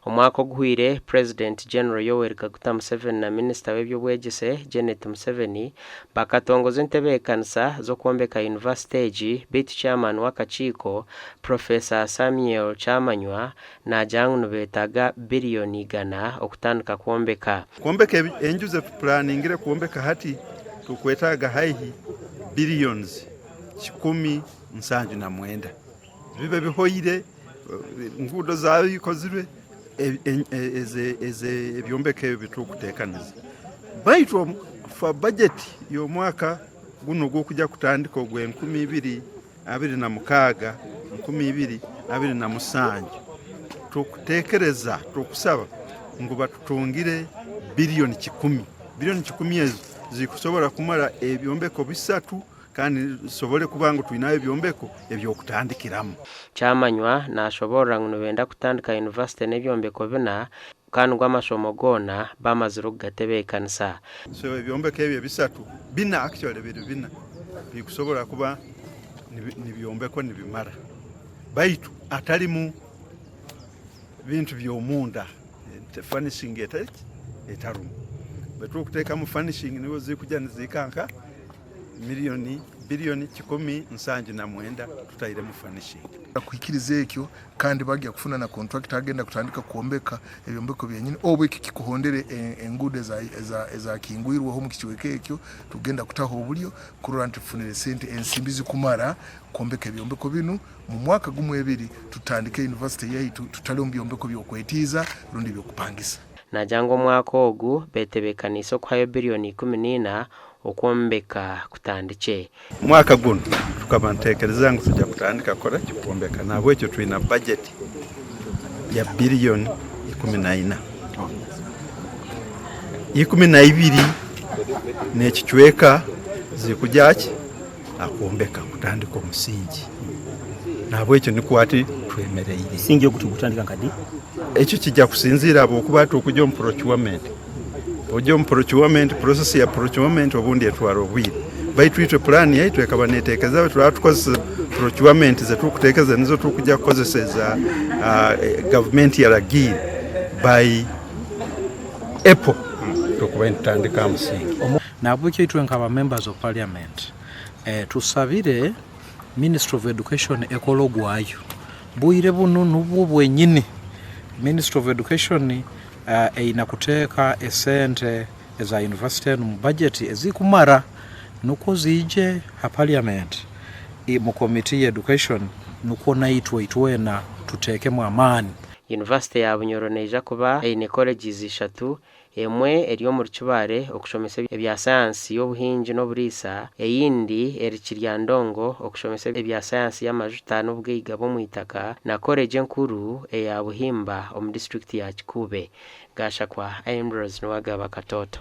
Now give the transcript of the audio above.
Omwaka oguhwire President General Yoweri Kaguta Museveni na Minister w'ebyobwegyese Janet Museveni bakatongoza entebe y'ekkanisa z'okwombeka University egi baitu chairman w'akakiiko Professor Samuel Kyamanywa najangu beetaga biliyoni 100 okutandika kwombeka enjuze planingire kwombeka hati tukwetaaga haihi billions 179 bibe bihoire ngudo zayo ikozirwe ebyombeke bitukutekaniza baitu for budget yo mwaka guno gukujja kutandika ogwe 2026 2027 tukutekereza tukusaba nguba tutungire biliyoni 10 ezo zikusobora kumara ebyombeko bisatu kandi sobole kubanga tuinayo ebyombeko ebyokutandikiramu. Kyamanywa nashobora ngo benda kutandika university n'ebyombeko bina kandi gw'amasomo gona bamaziro gatebe kanisa. So ebyombeko ebyo bisatu bina actually bina bikusobora kuba nibyombeko nibimara baitu atalimu bintu byomunda furnishing etarumu betu kuteka mu furnishing niwo zikujja nizikanka biliyoni 179 tutaire mu furnishing kwikiriza ekyo kandi bagya kufuna na contract agenda kutandika kuombeka ebyombeko byenyine obwe iki kikuhondere engude za kingwirwaho mu kikiweke ekyo tugenda kutaho obulyo kurura ntifunire sente ensimbizi kumara kuombeka ebyombeko binu mu mwaka gumwe ebiri tutandike university yaitu tutale mu byombeko byokwetiza rundi byokupangisa najango mwaka ogu betebekanisa okwayo biliyoni 14 okwombeka kutandike mwaka guno tukabantekereza ngo tujja kutandika kora kyombeka nabwo ekyo tuina budget ya biliyoni 12 n'ekichweka zikujaki akwombeka kutandika omusingi nabwo ekyo nikwati twemereire singi okutandika kadi ekyo kijja kusinzira abo kuba tukujja mu procurement ojo mu procurement process ya procurement obundi etwaro obwire baitwitwe plan yaitu ekaba netekeza tukozesa procurement ze tukutekeza nizo tukujja kukozesa government yaragire by April tukuba ntandika musingi nabwo kyitwe nkaba members of parliament tusabire Ministry of Education ekologwayo buire buno nubwo bwenyine Ministry of Education inakuteeka esente eza university mu budget ezikumara nuko zije ha parliament mu committee ya education nuko naitwe itwena tutekemu amani. University ya Bunyoro neja kuba eine colleges 3 emwe eriyo mu Rukibare okushomesa ebya science y'obuhinji n'oburisa eyindi eri Kiryandongo okushomesa ebya science y'amajuta n'obwiga bo mu itaka na college nkuru eya Buhimba omu district ya Kikube. Gasha kwa Ambrose Nwagaba Katoto.